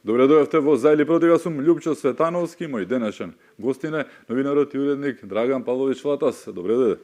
Добре дојавте во За или против, јас сум Љупчо Светановски, мој денешен гостин е новинарот и уредник Драган Павлович Флатас. Добре дојде.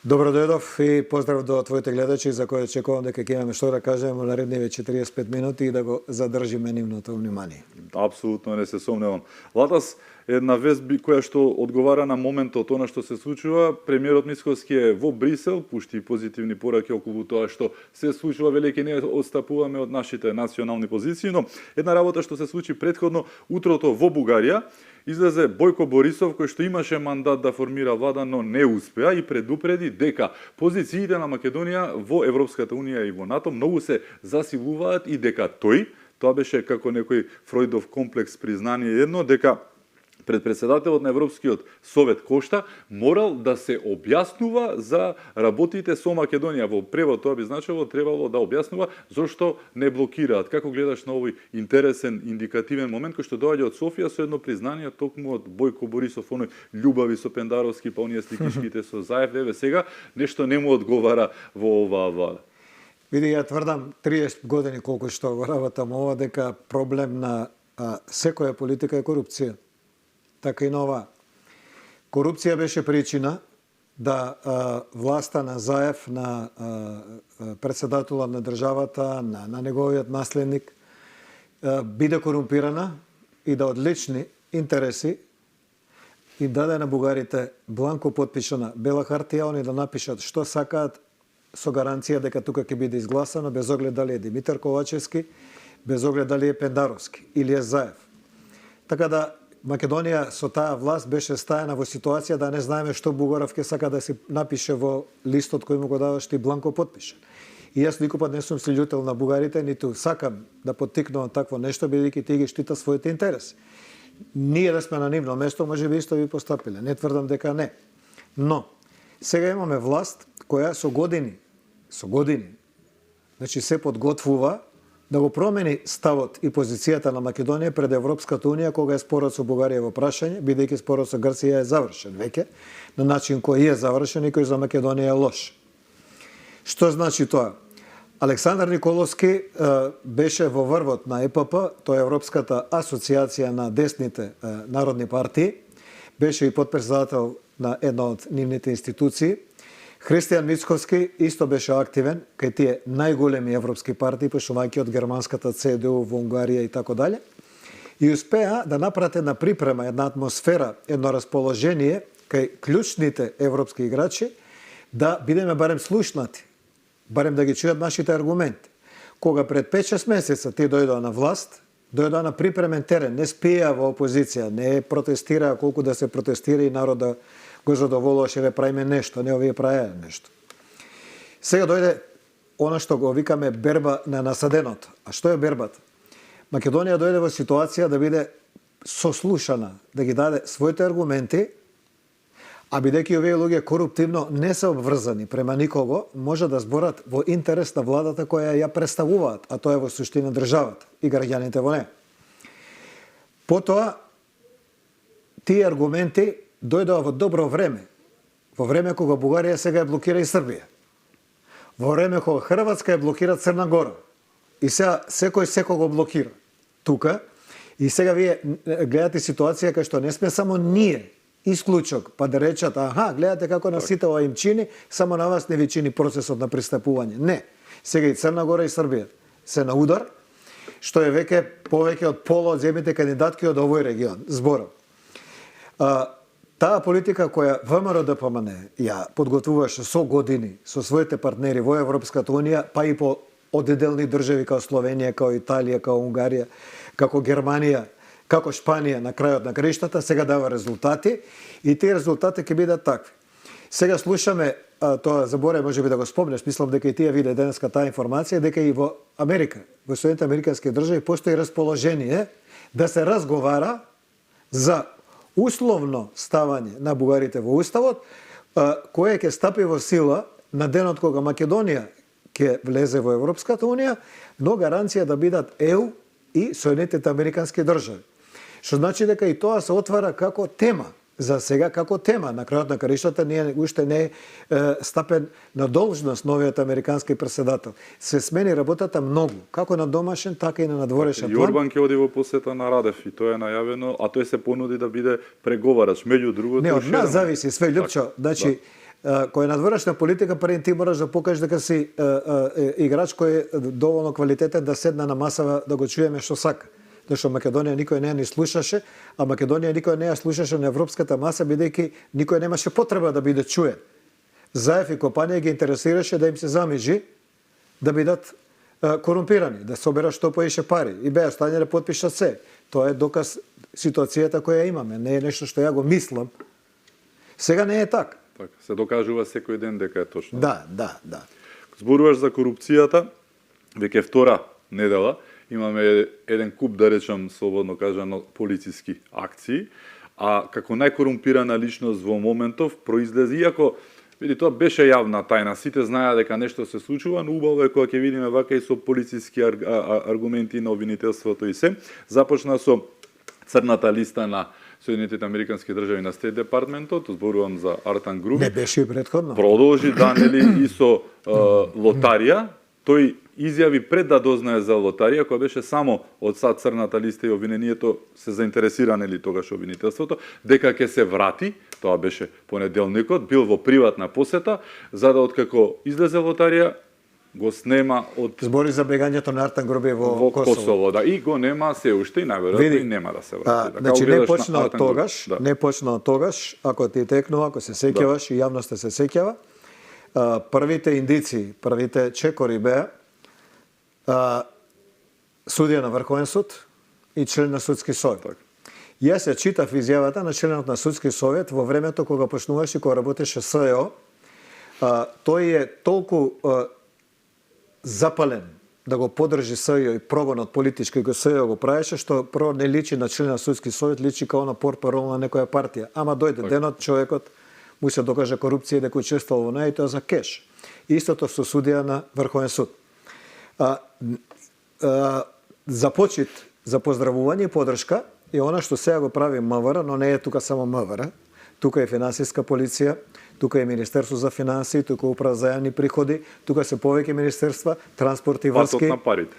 Добро дојдов и поздрав до твоите гледачи за кои очекувам дека ќе имаме што да кажеме во наредниве 45 минути и да го задржиме нивното внимание. Апсолутно не се сомневам. Латас, една вест која што одговара на моментот она што се случува. Премиерот Мицкоски е во Брисел, пушти позитивни пораки околу тоа што се случува, велики не отстапуваме од нашите национални позиции, но една работа што се случи претходно утрото во Бугарија, излезе Бојко Борисов, кој што имаше мандат да формира влада, но не успеа и предупреди дека позициите на Македонија во Европската унија и во НАТО многу се засилуваат и дека тој, тоа беше како некој Фројдов комплекс признание едно, дека пред председателот на Европскиот совет Кошта морал да се објаснува за работите со Македонија. Во превод тоа би значило требало да објаснува зошто не блокираат. Како гледаш на овој интересен, индикативен момент кој што доаѓа од Софија со едно признание токму од Бојко Борисов, оној љубави со Пендаровски, па оние сликишките со Заев, сега нешто не му одговара во оваа влада. Види, ја тврдам 30 години колку што го работам ова, дека проблем на секоја политика е корупција. Така и нова. Корупција беше причина да власта на Заев, на председателот на државата, на неговиот наследник, биде корумпирана и да од лични интереси им даде на бугарите бланко подпишана бела хартија, они да напишат што сакаат со гаранција дека тука ќе биде изгласано, без оглед дали е Димитар Ковачевски, без оглед дали е Пендаровски или е Заев. Така да Македонија со таа власт беше стајана во ситуација да не знаеме што Бугаров ќе сака да се напише во листот кој му го даваш ти бланко подпишан. И јас никогаш не сум се љутел на бугарите, ниту сакам да поттикнувам такво нешто, бидејќи тие ги штитат своите интереси. Ние да сме на нивно место, може би исто би постапиле. Не тврдам дека не. Но сега имаме власт која со години, значи се подготвува да го промени ставот и позицијата на Македонија пред Европската унија кога е спорот со Бугарија во прашање, бидејќи спорот со Грција е завршен веќе, на начин кој е завршен и кој за Македонија е лош. Што значи тоа? Александар Николовски беше во врвот на ЕПП, тоа е Европската асоциација на десните народни партии, беше и подпредседател на една од нивните институции. Христијан Мицкоски исто беше активен кај тие најголеми европски партии, почнувајќи од германската ЦДУ во Унгарија и така дале. И успеа да направат една припрема, една атмосфера, едно расположение кај клучните европски играчи да бидеме барем слушнати, барем да ги чујат нашите аргументи. Кога пред 5-6 месеца тие дојдоа на власт, дојдоа на припремен терен, не спија во опозиција, не протестираа колку да се протестира и народа го задоволуваше, ве правиме нешто, не овие правеа нешто. Сега дојде она што го викаме берба на насаденото. А што е бербата? Македонија дојде во ситуација да биде сослушана, да ги даде своите аргументи, а бидејќи овие луѓе коруптивно не се обврзани према никого, може да зборат во интерес на владата која ја представуваат, а тоа е во суштина државата и граѓаните во неја. Потоа, тие аргументи дојдоа во добро време. Во време кога Бугарија сега ја блокира и Србија. Во време кога Хрватска ја блокира Црна Гора. И сега секој секого блокира тука. И сега вие гледате ситуација кај што не сме само ние исклучок, па да речат, аха, гледате како на сите ова им чини, само на вас не ви чини процесот на пристапување. Не. Сега и Црна Гора и Србија се на удар, што е веќе повеќе од пола од земјите кандидатки од овој регион. Зборам. Таа политика која ВМРО-ДПМН ја подготвуваше со години со своите партнери во Европската унија, па и по одеделни држави како Словенија, како Италија, како Унгарија, како Германија, како Шпанија на крајот на краиштата, сега дава резултати и тие резултати ќе бидат такви. Сега слушаме, тоа заборев можеби да го спомнеш, мислам дека и тие виде денеска таа информација, дека и во Америка, во Соединените американски држави постои расположение да се разговара за условно ставање на бугарите во уставот, кое ќе стапи во сила на денот кога Македонија ќе влезе во Европската унија, но гаранција да бидат ЕУ и Соединетите американски држави. Што значи дека и тоа се отвара како тема за сега како тема. На крајот на краиштата ние уште не е стапен на должност новиот американски претседател. Се смени работата многу, како на домашен, така и на надворешен план. Јорбан ќе оди во посета на Радев и тоа е најавено, а тој се понуди да биде преговарач. Меѓу другото, не, од нас зависи све, Љупчо. Значи, кој е надворешна политика, пред ти мораш да покажеш дека си играч кој е доволно квалитетен да седне на масава да го чуеме што сака. Зашто Македонија никој не ја ни слушаше, а Македонија никој не ја слушаше на европската маса, бидејќи никој немаше потреба да биде чуен. Заев и компанија ги интересираше да им се замижи да бидат корумпирани, да соберат што поише пари и беа станје да потпишат се. Тоа е доказ ситуацијата која имаме, не е нешто што ја го мислам. Сега не е така. Така, се докажува секој ден дека е точно. Да. Зборуваш за корупцијата, веќе втора недела имаме еден куп, да речам, слободно кажано, полициски акции, а како најкорумпирана личност во моментов произлезе, иако види, тоа беше јавна тајна, сите знаеа дека нешто се случува, но убаво е кога ќе видиме вака и со полициски аргументи на обвинителството и се. Започна со црната листа на Соединетите Американски држави на Стейт Департментот, зборувам за Артан Груби. Не беше и претходно. Продолжи нели и со лотарија. Тој изјави пред да дознае за лотарија, која беше само од сад црната листа и обвинението се заинтересира нели тогаш обвинителството, дека ќе се врати, тоа беше понеделникот, бил во приватна посета, за да откако излезе лотарија, го снема од... Збори за бегањето на Артан Груби во Косово. Да, и го нема се уште и најверојатно и нема да се врати. Значи не почна од тогаш, не почна од тогаш, ако ти текнува, ако се сеќаваш и јавноста се сеќава, првите индици, првите чекори беа судија на Врховен суд и член на судски совет. Так. Јас ја читав изјавата на членот на судски совет во времето кога почнуваше, кога работеше СЕО. Тој е толку запален да го подржи СЕО и прогонот политички кој СЕО го правеше, што прво не личи на член на судски совет, личи као на портпарол на некоја партија. Ама дојде денот, човекот му се докаже корупција дека учествувал во неја и тоа за кеш. Истото со судија на Врховен суд. За почит, за поздравување и подршка е она што сега го прави МВР, но не е тука само МВР. Тука е финансиска полиција, тука е Министерство за финансии, тука е Управа за јавни приходи, тука се повеќе министерства, транспорт и врски. Патот на парите.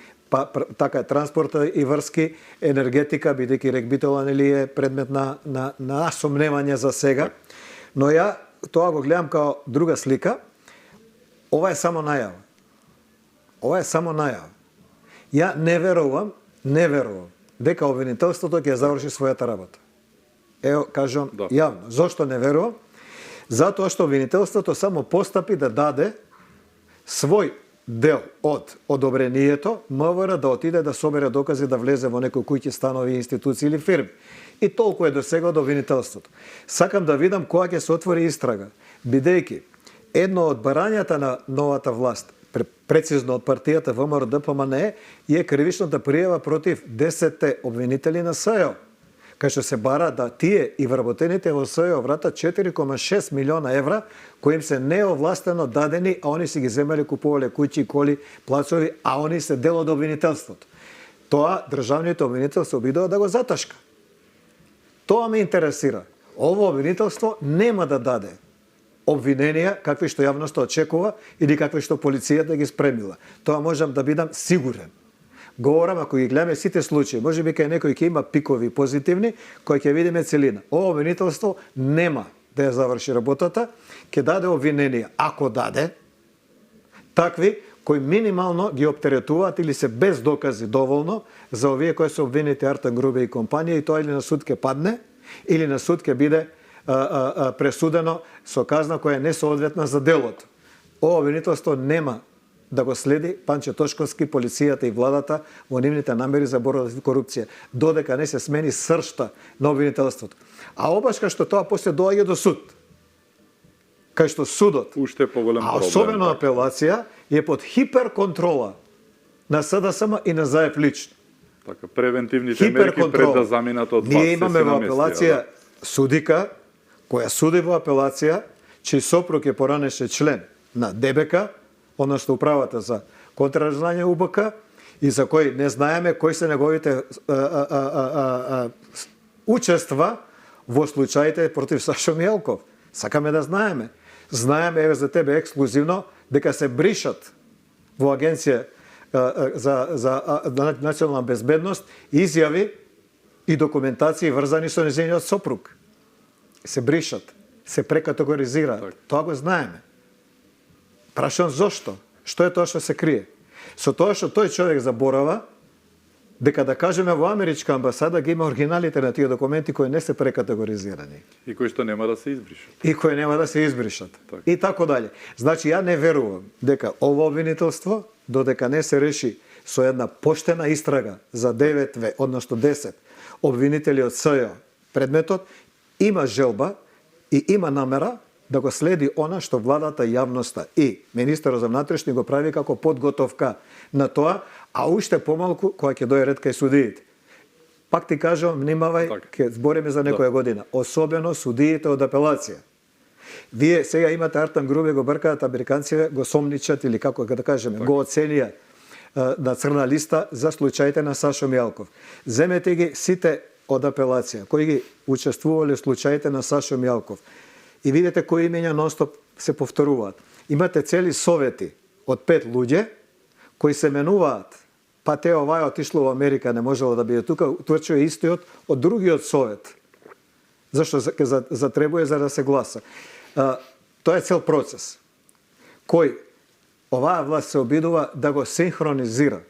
Така е, транспорт и врски, енергетика, бидејќи регбитола нели е предмет на сомневање за сега. Но ја тоа го гледам као друга слика. Ова е само најава. Ја не верувам дека обвинителството ќе заврши својата работа. Ево, кажам јавно. Зошто не верувам? Затоа што обвинителството само постапи да даде свој дел од одобрението, МВР да отиде да собере докази да влезе во некои куќи, станови, институции или фирми. И толку е до сега од обвинителството. Сакам да видам кога ќе се отвори истрага, бидејќи едно од барањата на новата власт, прецизно од партијата ВМРО-ДПМН, е кривичната пријава против 10 обвинители на СЕО, кај што се бара да тие и вработените во СЕО вратат 4,6 милиона евра, кои им се неовластено дадени, а они си ги земеле, купувале куќи, коли, плацови, а они се дел од обвинителството. Тоа државните обвинителство обидува да го заташка. Тоа ме интересира. Ово обвинителство нема да даде обвиненија какви што јавноста очекува или какви што полицијата ги спремила. Тоа можам да бидам сигурен. Говорам, ако ги гледаме сите случаи, може би кај некој ќе има пикови позитивни, кои ќе видиме целина. Ово обвинителство нема да ја заврши работата, ќе даде обвиненија, ако даде, такви кои минимално ги оптеретуваат или се без докази доволно за овие кои се обвинети Артан Груби и компанија, и тоа или на суд ќе падне, или на суд ќе биде пресудено со казна која е несоодветна за делото. Ово обвинителство нема да го следи Панче Тошковски, полицијата и владата во нивните намери за борба против корупција, додека не се смени сршта на обвинителството. А обачка што тоа после доаѓа до суд, кај што судот, уште поголем проблем, особено апелација, е под хиперконтрола на СДСМ и на Заев лично. Така, превентивните мерки пред да заминат од власт. Ние имаме во апелација судика, која суди во апелација, чиј сопруг е поранеше член на ДБК, односно управата за контраразузнавање УБК, и за кој не знаеме кои се неговите учества во случаите против Сашо Мијалков. Сакаме да знаеме. Знаеме еве за тебе ексклузивно дека се бришат во Агенција за национална безбедност изјави и документации врзани со нејзиниот сопруг. Се бришат, се прекатегоризираат. Тоа го знаеме. Прашувам зошто? Што е тоа што се крие? Со тоа што тој човек заборава дека да кажеме во Америчка амбасада ги има оригиналите на тие документи кои не се прекатегоризирани. И кои што нема да се избришат. И кои нема да се избришат. Так. И така дали. Значи, ја не верувам дека ово обвинителство, додека не се реши со една поштена истрага за 9, односно 10 обвинители од СЈО предметот, има желба и има намера да го следи она што владата и јавноста и министерот за внатрешни го прави како подготовка на тоа, а уште помалку кога ќе дојде ред кај судиите. Пак ти кажам, внимавај, ќе збориме за некоја година, особено судиите од апелација. Вие сега имате Артан Груби, го бркаат американците, го сомничат или како да кажеме, го оценија на црна листа за случаите на Сашо Мијалков. Земете ги сите од апелација, кои ги учествувале в случаите на Сашо Мијалков. И видите кои имења нонстоп се повторуваат. Имате цели совети од 5 луѓе кои се менуваат. Па те овај отишло во Америка, не можело да биде тука, точно е истиот од другиот совет. Зашто затребува за да се гласа. Тоа е цел процес кој оваа власт се обидува да го синхронизира.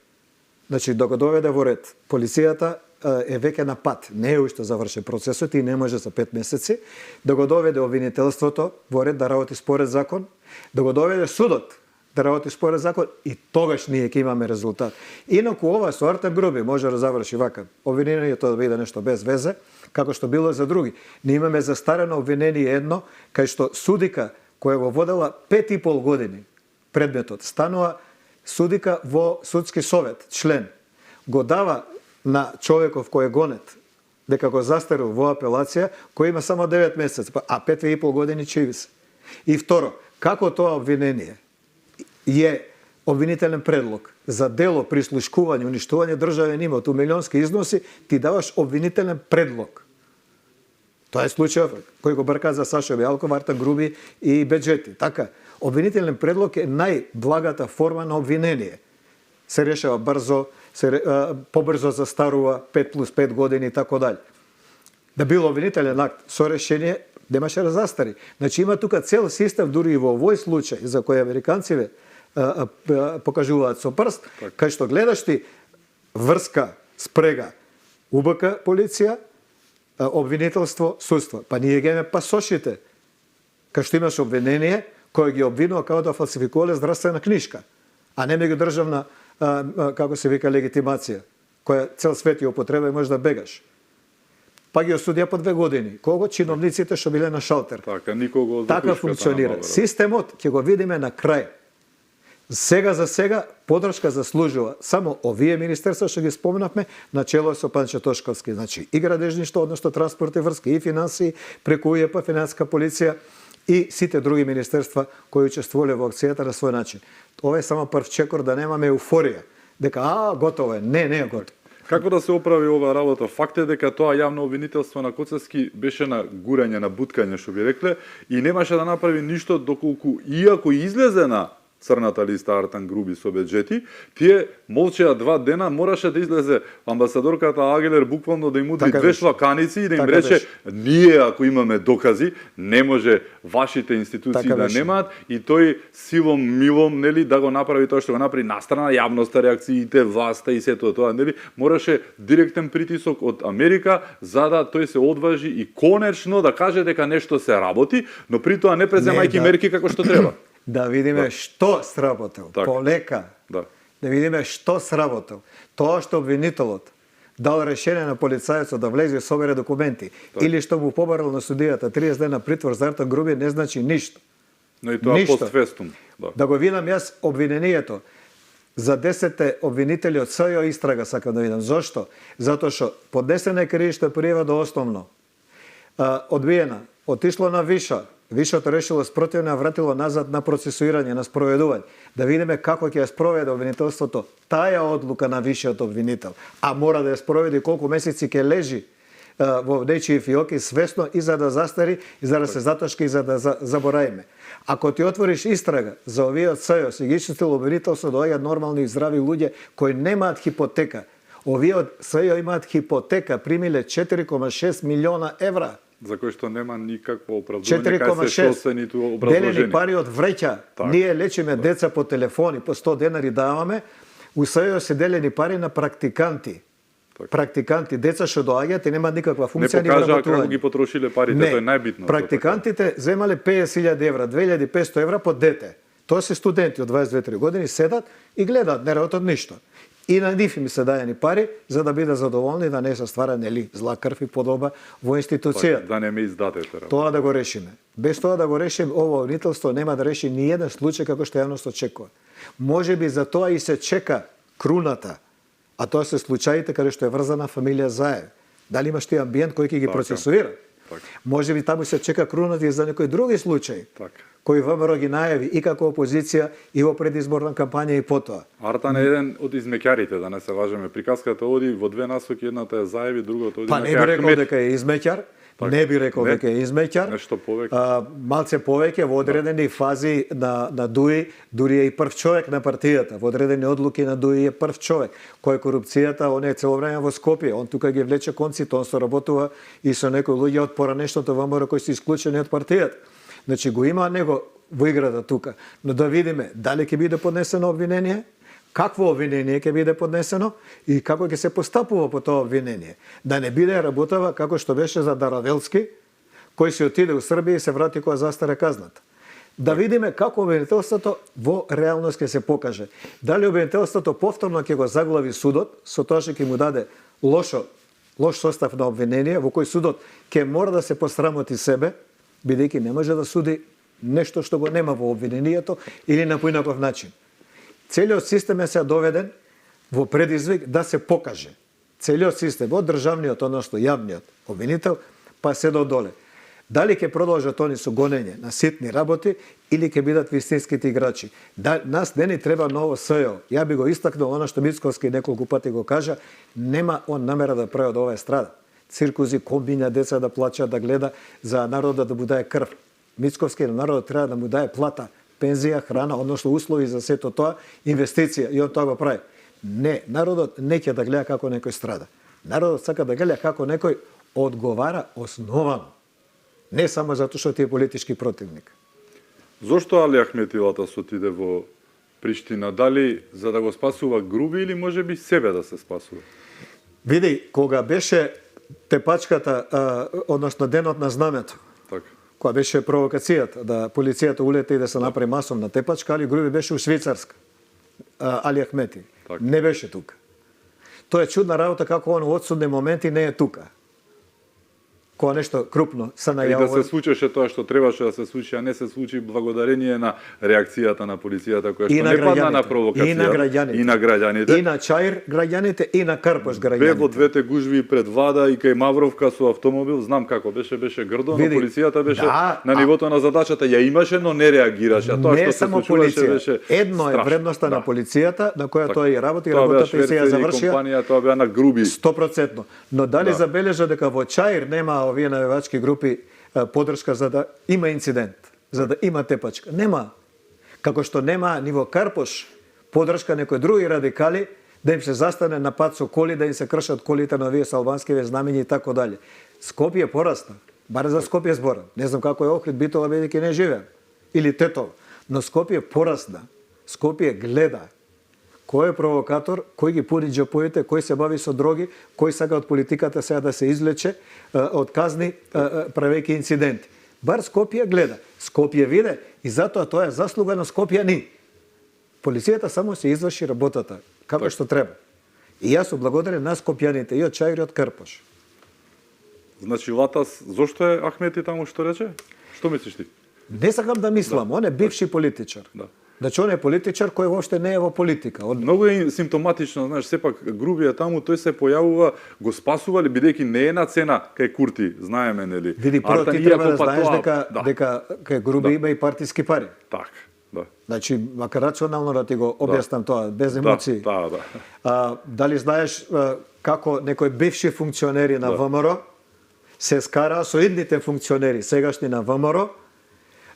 Значи, да го доведе во ред. Полицијата е веќе на пат. Не е уште завршен процесот и не може за 5 месеци да го доведе обвинителството во ред да работи според закон, да го доведе судот да работи според закон и тогаш ние ќе имаме резултат. Инаку ова со Артан Груби може да заврши вака. Обвинението да биде нешто без везе, како што било за други. Ние имаме застарено обвинение едно, кај што судика која го водела 5,5 години предметот, станува судика во судски совет, член. Го дава на човеков кој е гонет, дека го застарил во апелација, кој има само 9 месеци, а 5,5 години чивис. И второ, како тоа обвинение е обвинителен предлог за дело прислушкување, уништување државен имот у милионски износи, ти даваш обвинителен предлог. Тоа е случајот кој го брка за Сашо Мијалков, Артан Груби и Беџети. Така, обвинителен предлог е најблагата форма на обвинение. Се решава брзо, побрзо застарува 5+5 години и така дали. Да било обвинителен акт со решение, немаше да застари. Значи има тука цел систем, дури и во овој случај, за кој американците покажуваат со прст, кај што гледаш ти врска, спрега, УБК, полиција, обвинителство, судство. Па ние ги имаме пасошите, кај што имаш обвинение, кој ги обвинува како да фалсификувале здравствена книжка, а не меѓу државна, како се вика, легитимација, која цел свет ја употреба и може да бегаш. Па ги осудија по 2 години. Кого? Чиновниците што биле на шалтер. Така, никого за така функционира. Системот ќе го видиме на крај. Сега за сега подршка заслужува само овие министерства што ги спомнавме на чело со Панчо Тошковски, значи и градежништво, односно транспорт и врски, и финансии, преку УЈП, финансиска полиција и сите други министерства кои учествувале во акцијата на свој начин. Ова е само прв чекор да немаме еуфорија, дека готово е. Не е готово. Како да се оправи оваа работа? Факт е дека тоа јавно обвинителство на Коцевски беше на гурање, на буткање, што би рекле, и немаше да направи ништо доколку, иако излезе на црната листа Артан Груби со Беџети, тие молчеа 2 дена, мораше да излезе амбасадорката Агелер буквално да им удри 2 шлаканици и да им рече, ние ако имаме докази, не може вашите институции да немаат, и тој силом милом, нели, да го направи тоа што го направи настрана јавноста, реакциите, власта и сето тоа, нели, мораше директен притисок од Америка за да тој се одважи и конечно да каже дека нешто се работи, но при тоа не преземајќи мерки како што треба. Да видиме што сработил, полека. Да видиме што сработил. Тоа што обвинителот дал решение на полицајецот да влезе и собере документи, или што му побарал на судијата 30 дена притвор за Артан Груби, не значи ништо. Но и тоа постфестум. Да го видам јас обвинението за 10 обвинители од СЈО истрага сакам да видам. Зошто? Затоа што поднесена е кривична пријава до основно. Одбиена, отишло на виша, вишото решило спротивно, вратило назад на процесуирање, на спроведување. Да видиме како ќе ја спроведе обвинителството таа одлука на вишиот обвинител, а мора да ја спроведе колку месеци ќе лежи во нечии фиоки свесно и за да застари, и за да се затошки, и за да забораиме. Ако ти отвориш истрага за овие од СЈОС и ги чистил обвинителство, доаѓаат нормални и здрави луѓе кои немаат хипотека. Овие од СЈО имаат хипотека, примиле 4,6 милиона евра. За кој што нема никакво оправдување, 4,6 делени пари од вреќа. Ние лечиме деца по телефони, по 100 денари даваме. У СЈО се делени пари на практиканти. Практиканти, деца што доаѓаат и немаат никаква функција ни вработување. Не покажа како ги потрошиле парите, тоа е најбитно. Практикантите земале 50.000 евра, 2.500 евра по дете. Тоа се студенти од 22-3 години, седат и гледаат, не работат ништо. И на нив им се дајани пари за да бидат задоволни, да не се ствара нели зла крв и подоба во институцијата. Да не ме издадете. Тоа да го решиме. Без тоа да го решим, ово обвинителство нема да реши ни еден случај како што јавност очекува. Можеби за тоа и се чека круната, а тоа се случаите каде што е врзана фамилија Заев. Дали имаш тој амбиент кој ќе ги процесуира? Можеби таму се чека круната и за некои други случаи, кои ВМРО ги најави и како опозиција и во предизборна кампања и потоа. Артан е еден од измеќарите, да не се лажеме. Приказката оди во две насоки, едната е Заев и другата оди на Ахмет. Па не би рекол дека е измеќар, не би рекол дека е измеќар. Нешто повеќе. Малце повеќе во одредени фази на ДУИ, дури е и прв човек на партијата. Во одредени одлуки на ДУИ е прв човек. Кој корупцијата, он е цело време во Скопје. Он тука ги влече конците, он соработува и со некои луѓе од поранешното ВМРО кои се исклучени од партијата. Значи го има него во играта тука. Но да видиме дали ќе биде поднесено обвинение, какво обвинение ќе биде поднесено и како ќе се постапува по тоа обвинение. Да не биде работава како што беше за Даравелски, кој се отиде у Србија и се врати кога застара казната. Да видиме како обвинителството во реалност ќе се покаже. Дали обвинителството повторно ќе го заглави судот, со тоа што ќе му даде лош состав на обвинение, во кој судот ќе мора да се посрамоти себе, бидејќи не може да суди нешто што го нема во обвинението или на поинаков начин. Целиот систем е се доведен во предизвик да се покаже. Целиот систем, од државниот, односно јавниот обвинител, па се до доле. Дали ќе продолжат они со гонење на ситни работи или ќе бидат вистинските играчи. Нас не ни треба ново СЈО. Ја би го истакнал она што Мицковски неколку пати го кажа, нема он намера да прави од ова страда. Циркузи, комбина, деца да плача, да гледа, за народот да му дае крв. Мицковски на народот треба да му дае плата, пензија, храна, односно услови за сето тоа, инвестиција, и он тоа го прави. Не, народот не ќе да гледа како некој страда. Народот сака да гледа како некој одговара основано. Не само затоа што ти е политички противник. Зошто Али Ахметилата отиде во Приштина? Дали за да го спасува Груби или можеби себе да се спасува? Види, кога беше тепачката, односно денот на знамето, која беше провокацијата, да полицијата улете и да се направи масовна тепачка, Али Груби беше у Швицарска. Али Ахмети не беше тука. Тоа е чудна работа како он у одсудни моменти не е тука. Кога нешто крупно се најавува. И да се случеше тоа што требаше да се случи, а не се случи благодарение на реакцијата на полицијата која што не падна на провокација. И на граѓаните. И на Чаир граѓаните и на Карпош граѓаните. Бе во двете гужви пред влада и кај Мавровка со автомобил, знам како беше грдо, но полицијата беше на нивото на задачата, ја имаше, но не реагираше, а тоа што се случуваше беше едно е вредноста на полицијата на која тоа и работи, работата и се ја завршија. Компанија тоа беа на Груби. 100%. Но дали забележа дека во Чаир нема овие навивачки групи поддршка за да има инцидент, за да има тепачка? Нема. Како што нема ни во Карпош поддршка некои други радикали да им се застане на пат со коли, да им се кршат колите на овие со албанскиве знамења и така дале. Скопје порасна. Баре за Скопје зборам. Не знам како е Охрид, Битола, бидејќи не живеам. Или Тетово. Но Скопје порасна. Скопје гледа. Кој е провокатор, кој ги пуни џеповите, кој се бави со дроги, кој сака од политиката сега да се излече од казни правејќи инциденти. Бар Скопје гледа. Скопје виде и затоа тоа е заслуга на Скопјани. Полицијата само се изврши работата како што треба. И јас благодарен на скопјаните и од Чаир и од Карпош. Значи Латас, зошто е Ахмети таму што рече? Што мислиш ти? Не сакам да мислам, он е бивши политичар. Значи он е политичар кој воопште не е во политика. Многу е симптоматично, знаеш, сепак Груби е таму, тој се појавува, го спасува ли бидејќи не е на цена кај Курти, знаеме нели. Види, прво ти треба да знаеш дека кај Груби има и партиски пари. Так, да. Значи, макар рационално да ти го објаснам тоа, без емоции. Да. Дали знаеш како некои бивши функционери на ВМРО се скараа со идните функционери, сегашни на ВМРО,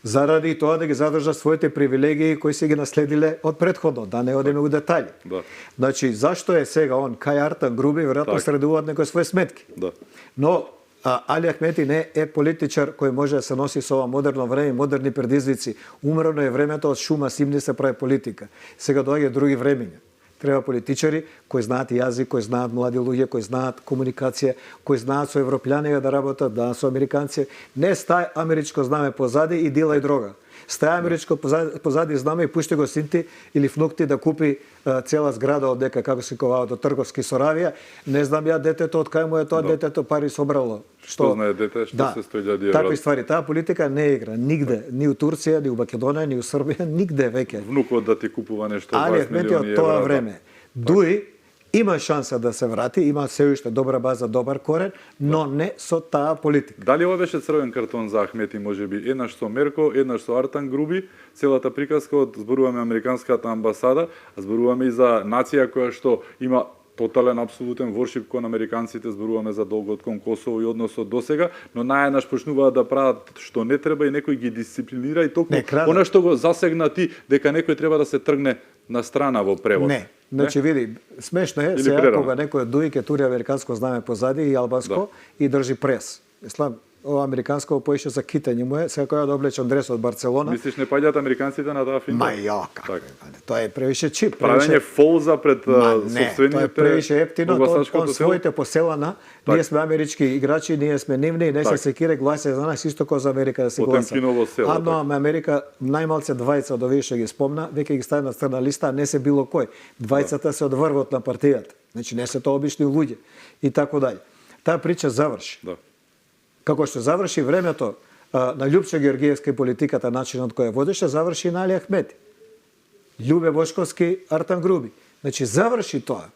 заради тоа да ги задржат своите привилегии кои се ги наследиле од претходно, да не одиме у детали. Да. Значи, зашто е сега он кај Артан Груби, веројатно средуваат некои своји сметки. Да. Но Али Ахмети не е политичар кој може да се носи со ова модерно време и модерни предизвици. Умрено е времето од шума, симни се прави политика. Сега доаѓа други времења. Треба политичари кои знаат јазик, кои знаат млади луѓе, кои знаат комуникација, кои знаат со европјани да работат, да со американци. Не стај америчко знаме позади и дила и дрога. Стај америчко позади знаме и пушти го синти или внукти да купи цела зграда од дека, како се коваат, од Трговски Соравија. Не знам ја детето од кај му е тоа, детето пари собрало. Што знае дете, што се 100.000 евра. Такви ствари, таа политика не игра нигде, ни у Турција, ни у Македонија, ни у Србија, нигде веќе. Внукот да ти купува нешто 20 Али милиони Ахмети од евра. тоа време. Дуи има шанса да се врати, има се уште добра база, добар корен, но не со таа политика. Дали ова беше црвен картон за Ахмети, можеби еднаш со Мерко, еднаш со Артан Груби, целата приказка од зборуваме американската амбасада, а зборуваме и за нација која што има тотален апсолутен воршип кон американците, зборуваме за долгот кон Косово и односот досега, но најнаш почнуваат да прават што не треба и некој ги дисциплинира и токму она што го засегна ти дека некој треба да се тргне на страна во превод. Не. Значи види, смешно е сега кога некој дуи ке тури американско знаме позади и албанско и држи прес. Ислам ова американско поише за китање му е, сега која да облечам дрес од Барселона. Мислиш не паѓаат американците на таа финта? Ма ја, како? Тоа е превише чип. Правење фолза пред сопствените. Тоа е превише ептино, кон своите поселана, ние сме амерички играчи, ние сме нивни, не се секире гласе за нас исто како за Америка да се гласа. Но Америка најмалце двајца од овие што ги спомна, веќе ги стави на црна листа, не се било кој. Двајцата се од врвот на партијата. Значи не се тоа обични луѓе и така дале. Таа прича заврши. Како што заврши времето на Љупче Георгиевска и политиката, начинот кој ја водеше, заврши на Али Ахмети. Љубе Бошковски, Артан Груби. Значи, заврши тоа.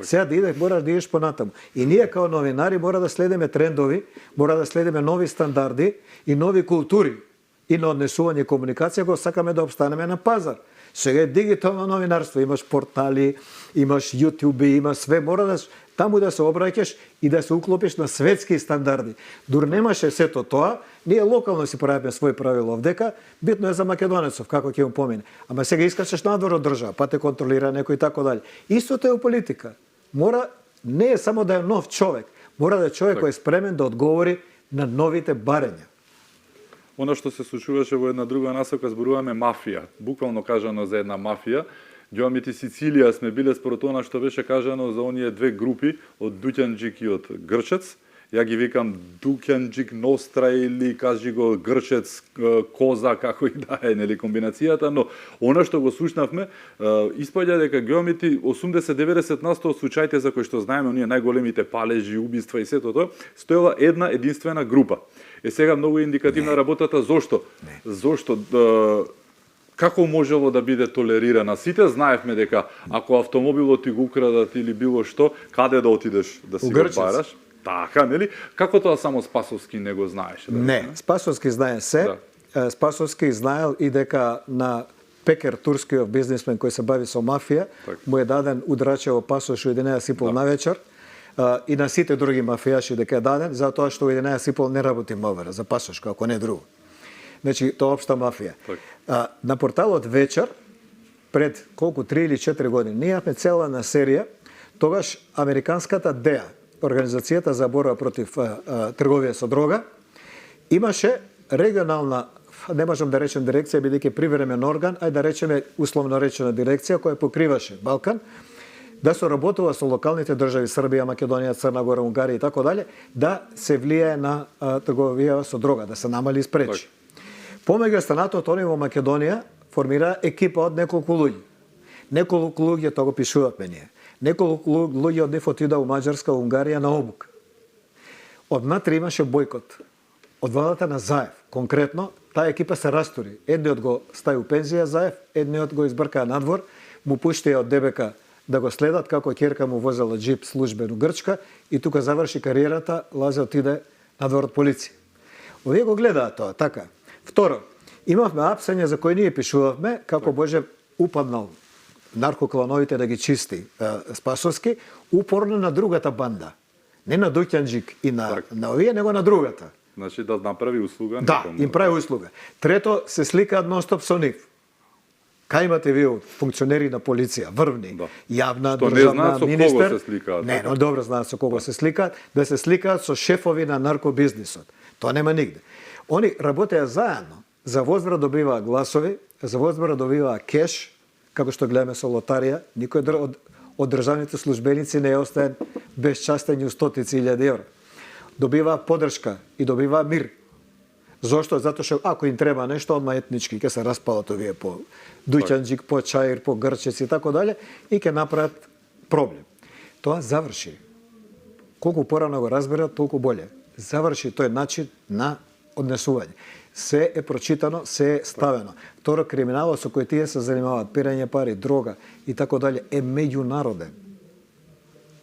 Сега да идеш, мора да идеш понатаму. И ние као новинари мора да следиме трендови, мора да следиме нови стандарди и нови култури и на однесување и комуникација, кога сакаме да обстанеме на пазар. Сега е дигитално новинарство, имаш портали, имаш YouTube, има све, мора да таму да се обраќаш и да се уклопиш на светски стандарди. Дур немаше сето тоа, ние локално си правиме свој правила овдека, битно е за македонецов, како ќе му помине. Ама сега искачеш надвор од држава, па те контролира некој и така дали. Истото е у политика. Мора, не е само да е нов човек, мора да е човек кој е спремен да одговори на новите барења. Она што се случуваше во една друга насока, зборуваме мафија, буквално кажано за една мафија. Ѓоамит и Сицилија сме биле според она што беше кажано за оние две групи, од Дуќанџик и од Грчец. Ја ги викам Дуќанџик Ностра или кажи го Грчец Коза, како и да е, нели комбинацијата, но она што го слушнавме, испаѓа дека ѓоамити 80-90% од случаите за кои што знаеме, оние најголемите палежи, убиства и сето тоа, стоела една единствена група. Е сега многу индикативна работата, зошто? Зошто како можело да биде толерирана? Сите знаевме дека ако автомобилот ти го украдат или било што, каде да отидеш да си го бараш? Така, нели? Како тоа само Спасовски не го знаеше? Не, Спасовски знае се. Спасовски знаел и дека на Пекер, турскиот бизнисмен кој се бави со мафија, му е даден удрачево пасош у 11:30 на вечер. И на сите други мафијаши дека е даден, затоа што у 11:30 не работи МВР за пасошка, ако не друго. Значи, тоа општа мафија. На порталот Вечер, пред колку, 3 или 4 години, ние имавме цела на серија, тогаш американската ДЕА, Организацијата за борба против трговија со дрога, имаше регионална, не можам да речем дирекција, бидејќи привремен орган, ај да речеме условно речена дирекција, која покриваше Балкан, да соработува со локалните држави Србија, Македонија, Црна Гора, Унгарија и така дале, да се влијае на трговија со дрога, да се намали и спречи. Помеѓу станатот они во Македонија формира екипа од неколку луѓе. Неколку луѓе, тоа го пишувавме ние. Неколку луѓе од нив отида у Маđарска, Унгарија на обука. Однатре имаше бойкот. Од владата на Заев. Конкретно, таа екипа се растури. Едниот го стави у пензија Заев, едниот го избркаа надвор, му пуштија од ДБК да го следат како ќерка му возела джип службен у Грчка и тука заврши кариерата, Лазе отиде надвор од полиција. Овие го гледаат тоа, така. Второ, имавме апсење за кои ние пишувавме како Боже упаднал наркоклановите да ги чисти Спасовски, упорно на другата банда. Не на Дуќанџик и Так. на овие, него на другата. Значи да направи услуга Да, некому. им прави услуга. Трето, се сликаат нон-стоп со нив. Кај имате вие функционери на полиција, врвни, Да. јавна, Што не државна, знаат со кого министер. се сликаат, Не, така? но добро знаат со кого се сликаат, да се сликаат со шефови на наркобизнисот. Тоа нема нигде. Они работеа заедно. За возврат добиваа гласови, за возврат добиваа кеш, како што гледаме со лотарија, никој од државните службеници не е остаен безчастен и у стотици илјади евра. Добиваа поддршка и добиваа мир. Зошто? Затоа што ако им треба нешто, одма етнички ќе се распалат овие по Дуќанџик, по Чаир, по Грчец и така дале и ќе направат проблем. Тоа заврши. Колку порано го разберат, толку боле. Заврши тој начин на однесување. Се е прочитано, се е ставено. Второ, криминалот со кој тие се занимаваат, пирање пари, дрога и така дале, е меѓународен.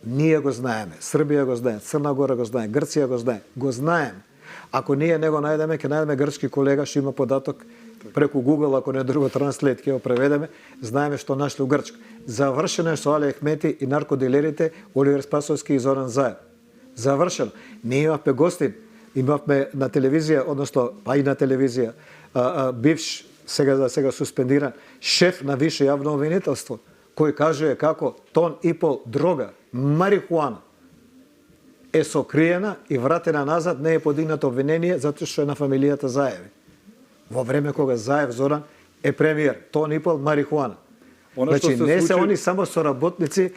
Ние го знаеме, Србија го знае, Црна Гора го знае, Грција го знае. Го знаеме. Ако ние не го најдеме, ќе најдеме грчки колега што има податок преку Google, ако не друго Translate, ќе го преведеме, знаеме што нашли у Грчка. Завршено е со Али Ахмети и наркодилерите Оливер Спасовски и Зоран Заев. Завршено. Ние имавме гостин, имавме на телевизија, односно, па и на телевизија, бивш, сега суспендиран, шеф на висше јавно обвинителство, кој кажува како тон и пол дрога, марихуана, е сокриена и вратена назад, не е подигнато обвинение затоа што е на фамилијата Заеви. Во време кога Заев Зоран е премиер, тон и пол марихуана. Значи, не се они само соработници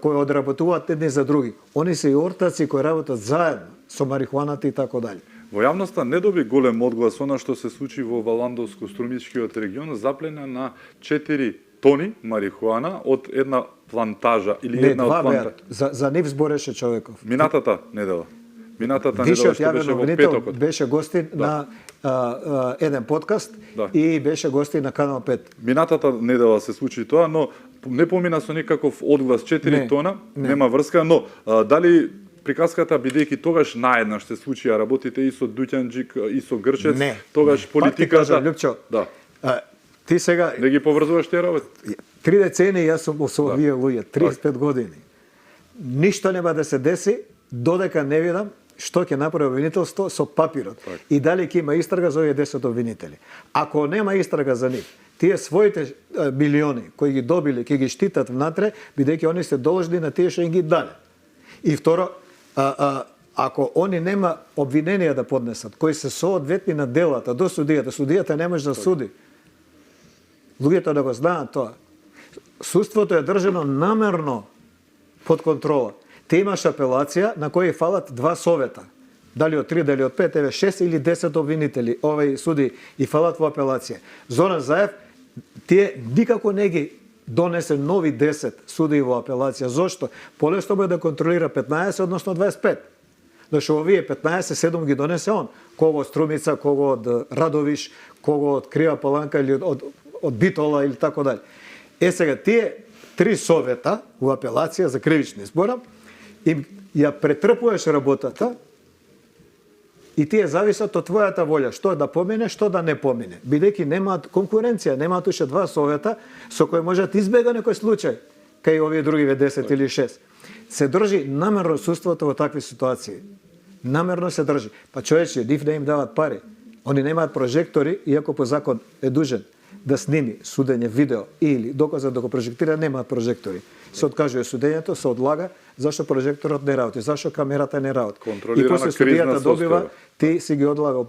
кои одработуваат едни за други. Они се и ортаци кои работат заедно со марихуаната и така дали. Во јавноста не доби голем одглас она што се случи во Валандовско-Струмичкиот регион, заплена на 4 тони марихуана од една плантажа или не, една од плантажа. За нив збореше човеков. Минатата недела. Минатата недела што беше во петокот. Беше гостин на еден подкаст и беше гостин на Канал 5. Минатата недела се случи тоа, но не помина со никаков одглас 4 тона, нема врска, но дали приказката, бидејќи тогаш наеднаш се случија, работите и со Дуќанџик и со Грчец, тогаш политиката... Пак ти кажам, Лјупчо, ти сега... Не ги поврзуваш тие работи? 3 децени јас сум со овие луѓе, 35 години. Ништо нема да се деси, додека не видам што ќе направи обвинителство со папирот. И дали ќе има истрага за овие 10 обвинители. Ако нема истрага за нив, тие своите милиони кои ги добиле, ќе ги штитат внатре, бидејќи они се должни на тие што им ги дале. И второ, ако они нема обвиненија да поднесат, кои се соодветни на делата до судијата, судијата не може да суди. Луѓето да го знаат тоа. Судството е држано намерно под контрола. Те имаш апелација на кои фалат 2 совета. Дали од 3, дали од 5, еве 6 или 10 обвинители, овај суди и фалат во апелација. Зоран Заев, тие никако не ги донесе нови 10 суди во апелација. Зошто? Полесно му е да контролира 15, односно 25. Зашто овие 15, 7 ги донесе он. Кого од Струмица, кого од Радовиш, кого од Крива Паланка или од Битола или така дали. Сега, тие 3 совета во апелација за кривични збора, им ја претрпуваш работата и тие зависат од твојата волја, што да помине, што да не помине. Бидејќи немаат конкуренција, немаат уште 2 совета со кои можат избега некој случај, кај овие други 10 или 6. Се држи намерно судството во такви ситуации. Намерно се држи. Па човече, нив не им дават пари. Они немаат прожектори, иако по закон е дужен да сними судење видео или доказа да го прожектира, немаат прожектори. Се откажува судењето, се одлага, зашто прожекторот не работи, зашто камерата не работи. И после судијата добива, ти си ги одлага,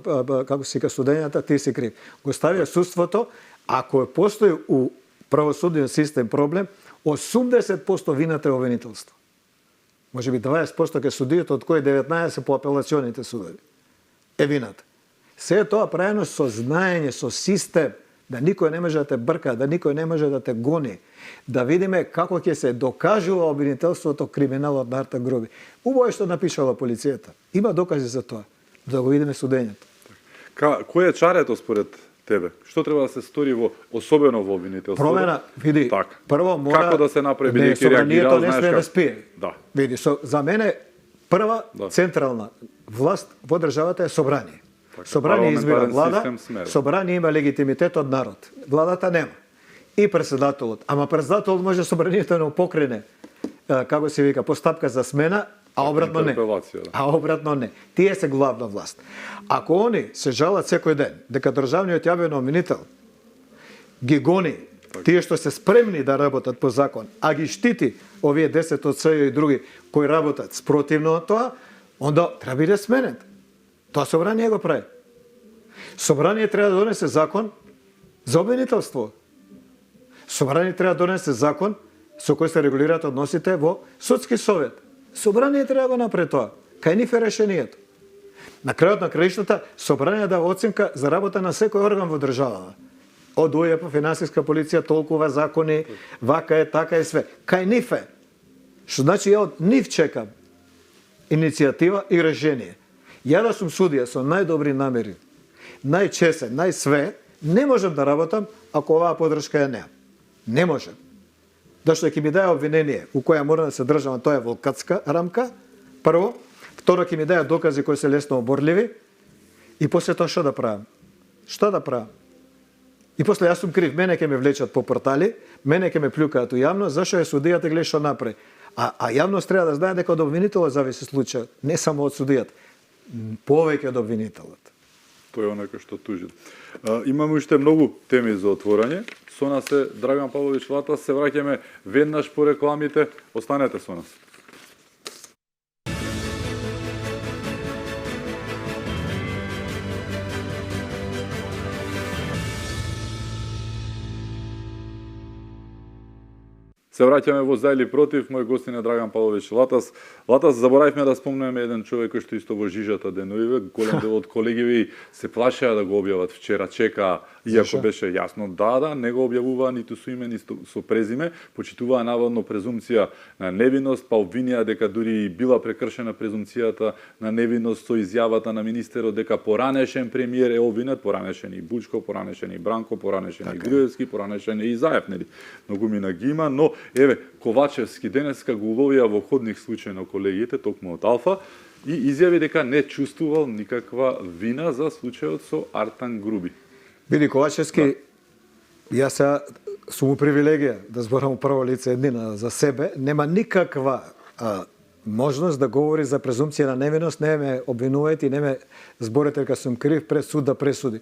како си ка судењата, ти си крив. Го ставија судството, ако постои у правосудниот систем проблем, 80% вината е обвинителство. Може би 20% ке судијата, од кои 19 по апелационите судови. Е вината. Се тоа правено со знаење, со систем, да никој не може да те брка, да никој не може да те гони, да видиме како ќе се докажува обвинителството криминалот на Артан Груби. Убаво е што напишала полицијата. Има докази за тоа. Да го видиме судењето. Кој е чарето според тебе? Што треба да се стори особено во обвинителството? Промена, види, прво мора... Како да се направи, бидејќи реагира, не смее да спие. Да. Види, за мене прва централна власт во државата е собрание. Собрание избира влада, собрание има легитимитет од народ. Владата нема. И председателот. Ама председателот може собранието да покрене, како се вика, постапка за смена, А обратно не. Интерпелација, да. А обратно не. Тие се главна власт. Ако они се жалат секој ден дека државниот јавен обвинител ги гони тие што се спремни да работат по закон, а ги штити овие 10 од СЈО и други кои работат спротивно од тоа, онда треба биде сменет. Тоа собрание го прави. Собрание треба да донесе закон за обвинителство. Собрание треба да донесе закон со кој се регулираат односите во судски совет. Собрание треба да го направи тоа. Кај нив е решението. На крајот на краиштата, собрание дава оценка за работа на секој орган во државата. Од УЈП, финансиска полиција, толкова закони, вака е, така е све. Кај нив е. Што значи ја од нив чекам иницијатива и решение. Ја да сум судија со најдобри намери, најчесен, најсве, не можам да работам ако оваа подршка ја неам. Не можем. Зашто ќе ми даде обвинение у која мора да се држам, тоа е волкатска рамка, прво. Второ, ќе ми даде докази кои се лесно оборливи. И после тоа што да правам? Што да правам? И после јас сум крив, мене ќе ме влечат по портали, мене ќе ме плюкаат у јавност, зашто е судијата гледа што направи. А јавност треба да знае дека од обвинителот зависи случајот, не само од судијата, повеќе од обвинителот. Тој е оној кој што тужи. Имаме уште многу теми за отворање. Со нас е Драган Павлович Латас, се враќаме веднаш по рекламите. Останете со нас. Се враќаме во За или против, мој гостин е Драган Павлович Латас. Латас, заборавивме да спомнеме еден човек кој што исто во жижата денувиве, голем дел од колегиви се плашеа да го објават вчера, чекаа, иако беше јасно да, не го објавуваа ниту со име, ниту со презиме, почитуваа наводно презумпција на невиност, па обвинија дека дури била прекршена презумпцијата на невиност со изјавата на министерот дека поранешен премиер е обвинет, поранешен и Бучко, поранешен и Бранко, поранешен и Груевски, поранешен и Заев, нели? Многу мина ги има, но еве, Ковачевски денеска го уловија во ходник случајно колегите, токму од Алфа, и изјави дека не чувствувал никаква вина за случајот со Артан Груби. Види, Ковачевски, јас сум у привилегија да зборам прво лице еднина за себе, нема никаква можност да говори за презумпција на невиност, не ме обвинувајте и не ме зборете дека сум крив пред суд да пресуди.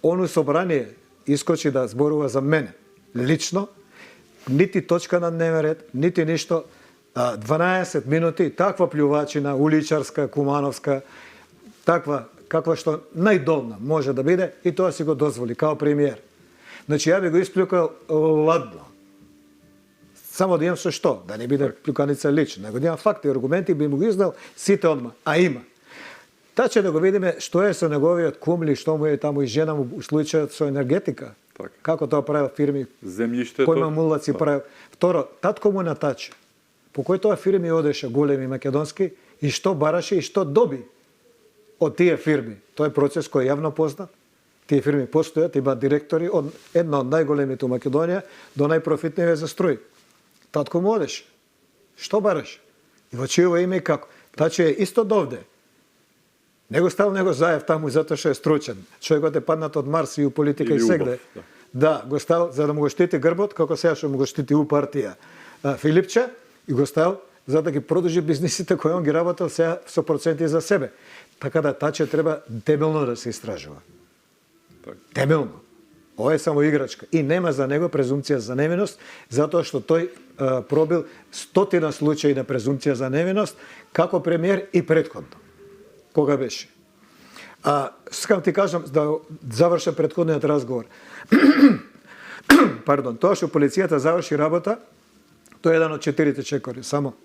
Оно собрание искочи да зборува за мене, лично, нити точка на дневен ред, нити ништо, 12 минути, таква плювачина, уличарска, кумановска, таква, каква што најдолна може да биде, и тоа си го дозволи, као премиер. Значи, ја би го исплюкал ладно. Само да имам со што, да не биде плюканица лично, него да имам факти и аргументи, би му го издал сите одма, а има. Таче да го видиме што е со неговиот кумли, што му е таму и жена му у случајот со енергетика. Так. Како тоа правил фирми, Земјиштето. кои мамулаци правил. Второ, татко му натаче. По кој тоа фирми одеше големи македонски и што бараше и што доби од тие фирми. Тоа е процес кој е јавно познат. Тие фирми постојат, имаат директори од една од најголемите у Македонија до најпрофитниве за струи. Татко му одеше. Што бараше? И во чијово име и како? Таче е исто довде. Не го стал него Заев таму затоа што е стручен. Човекот е паднат од Марс и у политика и сегде. Да, го стал за да му го штити грбот, како сега што му го штити у партија Филипче, и го стал за да ги продолжи бизнисите кои он ги работел сега со проценти за себе. Така да Таче треба темелно да се истражува. Так. Темелно. Ова е само играчка. И нема за него презумпција за невиност, затоа што тој пробил 100 случаи на презумпција за невиност, како премиер и претходно. Кога беше? Скам ти кажам, да завршам претходниот разговор. Пардон, тоа што полицијата заврши работа, тоа е еден од 4 чекори, само.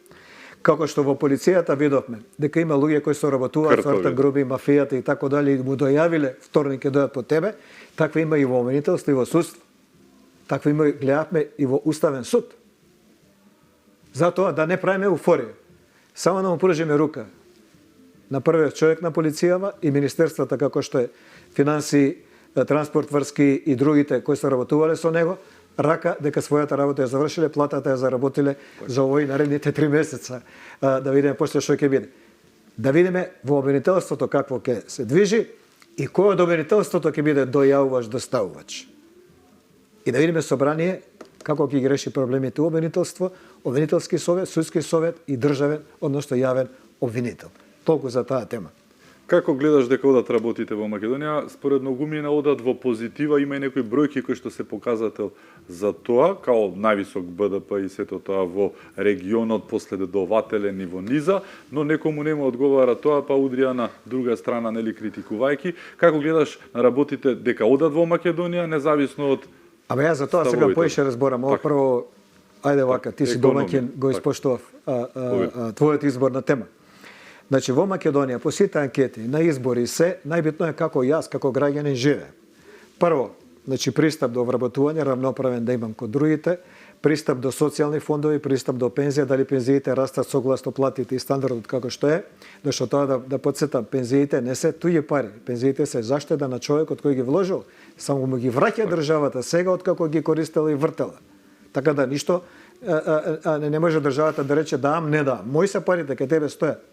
Како што во полицијата видовме, дека има луѓе кои соработуваат со Артан Груби, мафијата и така дали, и му дојавиле, вторник ќе дојдат по тебе, таква има и во обвинителство и во судство. Таква има, гледавме и во Уставен суд. Затоа да не правиме еуфорија. Само да му пружиме рука на првиот човек на полицијава и министерствата како што е финанси, транспорт врски и другите кои се работувале со него, рака дека својата работа ја завршиле, платата ја заработиле за овој наредните 3 месеца. Да видиме после што ќе биде. Да видиме во обвинителството какво ќе се движи и кој од обвинителството ќе биде дојавувач, доставувач. И да видиме собрание како ќе ги реши проблемите у обвинителство, обвинителски совет, судски совет и државен, односно јавен обвинител. Толку за таа тема. Како гледаш дека одат работите во Македонија? Според многумина одат во позитива, има и некои бројки кои што се показател за тоа, као највисок БДП и сето тоа во регионот, последователен и во низа, но некому нема одговара тоа, па удрија на друга страна, нели, критикувајки. Како гледаш на работите дека одат во Македонија, независно од Абе, јас за тоа сега поише разборам. Ова прво, ајде вака, ти си домаќин, го испоштував твојот избор на тема. Значи, во Македонија, по сите анкети, на избори се, најбитно е како јас, како граѓанин живе. Прво, значи, пристап до вработување, равноправен да имам код другите, пристап до социјални фондови, пристап до пензија, дали пензиите растат согласно платите и стандардот како што е, зашто тоа да подсетам, пензиите не се туѓи пари, пензиите се заштеда на човекот кој ги вложил, само му ги враќа државата сега откако ги користела и вртела. Така да ништо не може државата да рече дам, не дам. Мои се парите, кај тебе стојат.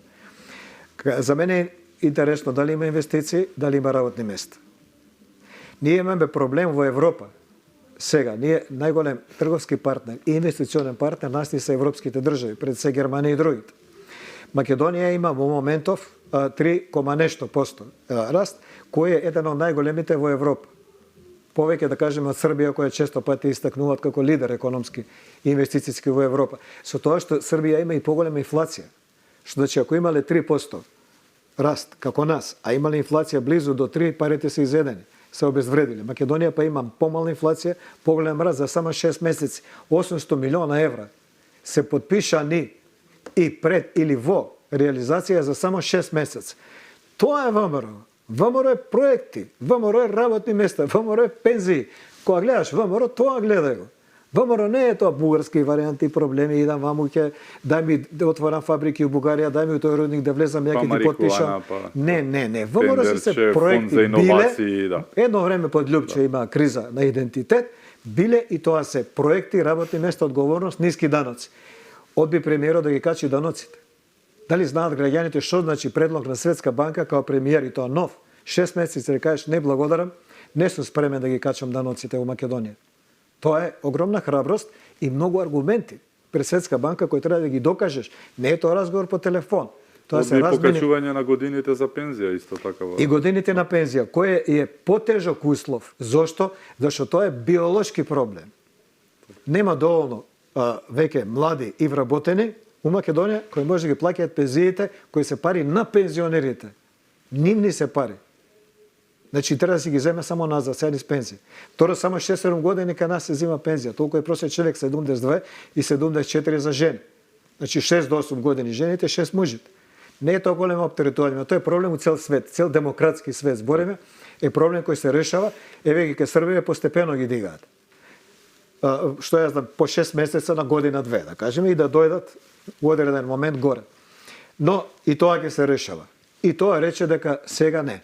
За мене е интересно дали има инвестиции, дали има работни места. Ние имаме проблем во Европа. Сега, ние најголем трговски партнер и инвестиционен партнер нас ни се европските држави, пред се Германија и другите. Македонија има во моментов 3,nešto% раст, кој е еден од најголемите во Европа. Повеќе да кажеме од Србија, која често пати истакнуваат како лидер економски и инвестицијски во Европа. Со тоа што Србија има и поголема инфлација. Што значи, ако имале 3% раст, како нас, а имале инфлација близу до 3, парите се изедени, се обезвредиле. Македонија па има помална инфлација, поголем раст за само 6 месеци, 800 милиона евра се подпишани и пред или во реализација за само 6 месеци. Тоа е ВМРО. ВМРО е проекти, ВМРО е работни места, ВМРО е пензии. Кога гледаш ВМРО, тоа гледај го. ВМРО не е тоа бугарски варијанти, проблеми, идам ваму ќе, дај ми да отворам фабрики у Бугарија, дај ми тој родник да влезам, ја ќе ти подпишам. Не. ВМРО се проекти биле, да. Едно време под Љупче има криза на идентитет, биле и тоа се проекти, работни места, одговорност, ниски даноци. Одби премиерот да ги качи даноците. Дали знаат граѓаните што значи предлог на Светска банка као премиер и тоа нов? 6 месеци да кажеш не благодарам, не сум спремен да ги качам даноците во Македонија. Тоа е огромна храброст и многу аргументи пред Светска банка кои треба да ги докажеш. Не е тоа разговор по телефон. Тоа се размени покачување на годините за пензија исто така. И годините на пензија, кој е потежок услов. Зошто? Зашто тоа е биолошки проблем. Нема доволно веќе млади и вработени у Македонија кои може да ги плаќаат пензиите, кои се пари на пензионерите. Нивни се пари. Значи, треба да си ги земе само назад, сега низ пензија. Тора само 6-7 години кај нас се зема пензија. Толку е просечен човек 72 и 74 за жени. Значи, 6 до 8 години жените, 6 мужите. Не е тоа големо оптеретување, но тоа е проблем у цел свет, цел демократски свет збориме, е проблем кој се решава, еве ги кај Србија постепено ги дигаат. Што ја знам, по 6 месеца на година 2, да кажеме, и да дојдат у одреден момент горе. Но и тоа ќе се решава. И тоа рече дека сега не.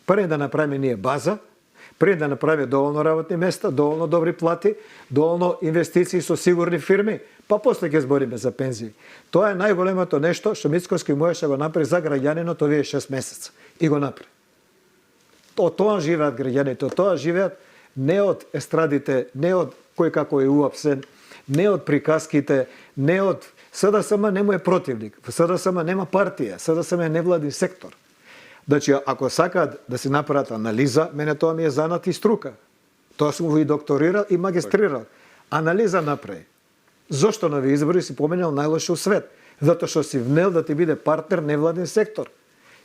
Пред да направиме ние база, пред да направиме доволно работни места, доволно добри плати, доволно инвестиции со сигурни фирми, па после ќе збориме за пензии. Тоа е најголемото нешто што Мицкоски можеше го направи за граѓанинот овие 6 месеца. И го направи. Од тоа живеат граѓаните, од тоа живеат не од естрадите, не од кој како е уапсен, не од приказките, не од СДСМ не му е противник. СДСМ нема партија, СДСМ е невладин сектор. Значи, ако сакаат да си направат анализа, мене тоа ми е занат и струка. Тоа сум го и докторирал и магистрирал. Анализа направи. Зошто на овие избори си поменал најлошо у свет? Затоа што си внел да ти биде партнер невладин сектор.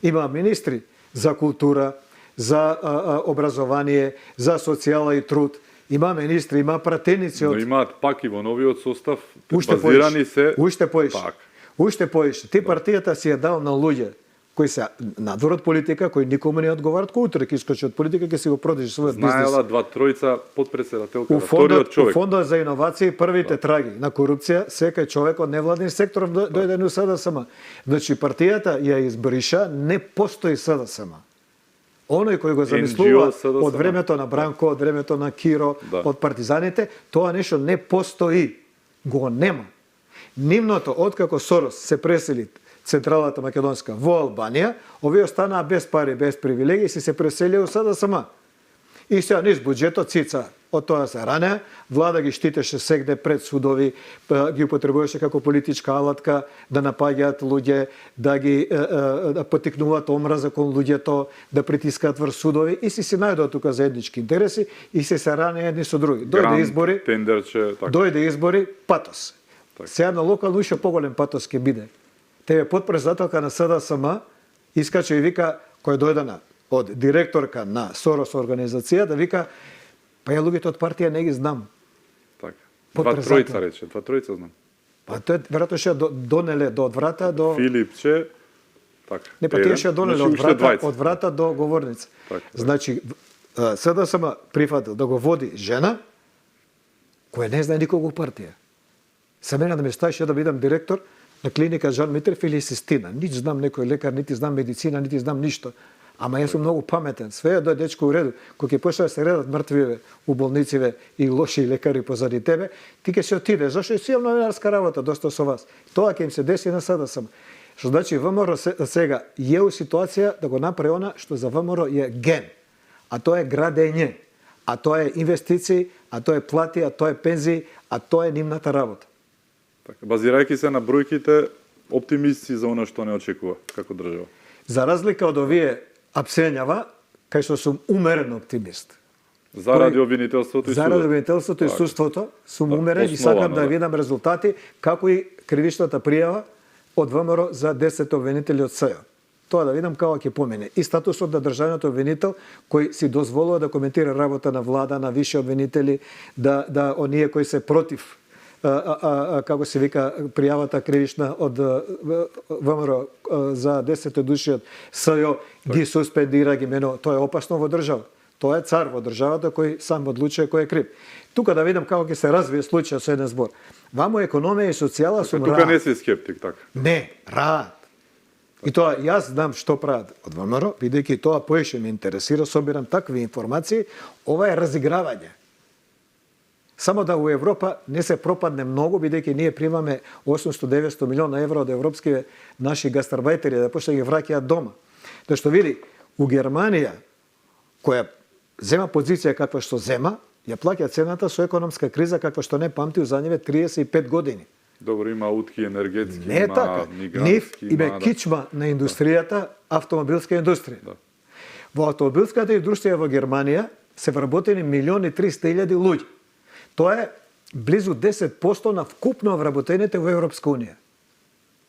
Има министри за култура, за образование, за социјала и труд. Има министри, има пратеници од... Но имаат пак и во новиот состав базирани се... Уште поише. Ти партијата си ја дал на луѓе кои се надвор од политика, кои никому не одговарат, кој утре ќе искочи од политика, ќе си го продажи својот бизнес. Знаела 2-3 подпредседателка, вториот човек. У фондот за иновации првите траги на корупција, секој човек од невладин сектор дојде у СДСМ. Значи партијата ја избриша, не постои СДСМ. Оној кој го замислува од времето на Бранко, од времето на Киро, од партизаните, тоа нешто не постои. Го нема. Нивното, откако Сорос се пресели централата македонска во Албанија, овие останаа без пари, без привилегии и се преселија у СДСМ. И сега низ буџетот цица од тоа се ранеа, влада ги штитеше сегде пред судови, ги употребуваше како политичка алатка да напаѓаат луѓе, да ги да потикнуваат омраза кон луѓето, да притискаат врз судови и си најдоа тука заеднички интереси и се ранеа едни со други. Дојде избори, тендерче, така. Дојде избори, патос. Так. Сега на локално уште поголем патос ќе биде. Тебе подпредседателка на СДСМ искаче и вика, кој дојдена од директорка на Сорос организација, да вика, па ја луѓето од партија не ги знам. Така. Подпредседател. 2-3 рече, 2-3 знам. Па тоа веројатно ќе донеле до од врата до Филипче, така. Не, па тие ќе донеле од врата до говорница. Так. Значи СДСМ прифатил да го води жена која не знае никого партија. Се мене да ме ставише да бидам директор на клиника Жан Митрев или Систина. Нич знам некој лекар, нити знам медицина, нити знам ништо. Ама јас сум многу паметен. Све е дечко у реду. Кога ќе почне да се редат мртвиве у болнициве и лоши лекари позади тебе, ти ќе се отидеш. Зашто си имам новинарска работа доста со вас. Тоа ќе им се деси на СДСМ. Што значи ВМРО сега е у ситуација да го направи она што за ВМРО е ген. А тоа е градење. А тоа е инвестиции, а тоа е плати, а тоа е пензии, а тоа е нивната работа. Така, базирајќи се на бројките, оптимисти за она што не очекува како држава. За разлика од овие апсењава, кај што сум умерен оптимист. Заради обвинителството и судот. Заради обвинителството и судството сум умерен и сакам да видам резултати, како и кривичната пријава од ВМРО за 10 обвинители од СЈО. Тоа да видам како ќе помене. И статусот на државниот обвинител кој си дозволува да коментира работа на влада, на висши обвинители, да оние кои се против како се вика пријавата кривична од ВМРО за 10 души од СЈО ги суспендира, ги менува. Тоа е опасно во држава. Тоа е цар во државата кој сам одлучува кој е крив. Тука да видам како ќе се развие случајот со еден збор. Вамо економија и социјала сум Тука не си скептик, така. Не, раат. И тоа јас знам што прават од ВМРО, бидејќи тоа поише ме интересира, собирам такви информации, ова е разигравање. Само да у Европа не се пропадне многу, бидејќи ние примаме 800-900 милиона евра од европски наши гастарбајтери да почне ги враќаат дома. Тоа што види, у Германија, која зема позиција каква што зема, ја плаќа цената со економска криза каква што не памти у задниве 35 години. Добро, има утки енергетски, не има така. мигрантски, Нив име кичма на индустријата, автомобилска индустрија. Да. Во автомобилската индустрија во Германија се вработени 1.300.000 луѓе. Тоа е близу 10% на вкупно вработените во Европска унија.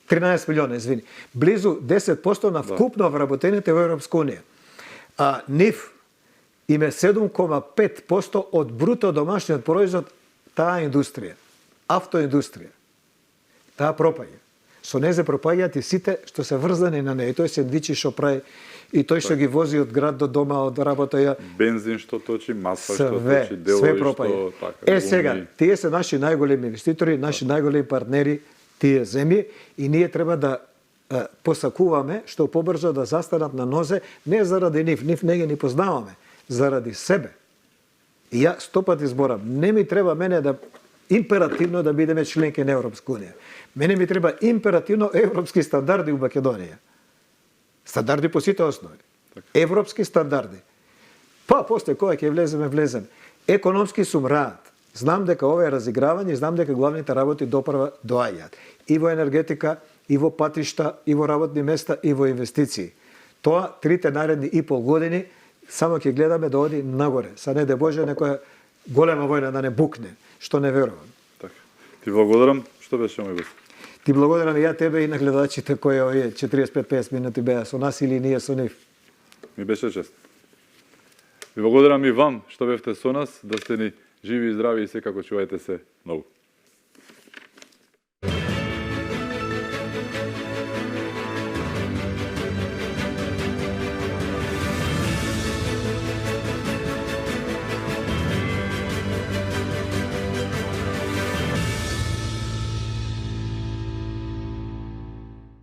13 милиона, извини. Близу 10% на вкупно вработените во Европска унија. А нив име 7,5% од бруто домашниот производ таа индустрија, автоиндустрија. Таа пропаѓа. Со незе пропаѓаат и сите што се врзани на неја. Тој сендвичи што прави и тој што ги вози од град до дома, од работа ја. Бензин што точи, маса што точи, делови све пропаѓа. што така. Сега, тие се наши најголеми инвеститори, наши најголеми партнери, тие земји и ние треба да посакуваме што побрзо да застанат на нозе, не заради нив не ги ни познаваме, заради себе. И ја 100 пати зборам, не ми треба мене да императивно да бидеме членки на Европска унија. Мене ми треба императивно европски стандарди у Македонија. Стандарди по сите основи. Европски стандарди. Па после кога ќе влеземе. Економски сум раат. Знам дека ова е разигравање, знам дека главните работи допрва доаѓаат. И во енергетика, и во патишта, и во работни места, и во инвестиции. Тоа трите наредни и пол години само ќе гледаме да оди нагоре. Са не де Боже некоја голема војна да не букне, што не верувам. Така. Ти благодарам што беше мој гост. Ти благодарам и ја тебе и на гледачите кои овие 45-50 минути беа со нас или ние со нив. Ми беше чест. Ви благодарам и вам што бевте со нас, да сте ни живи и здрави и секако чувајте се многу.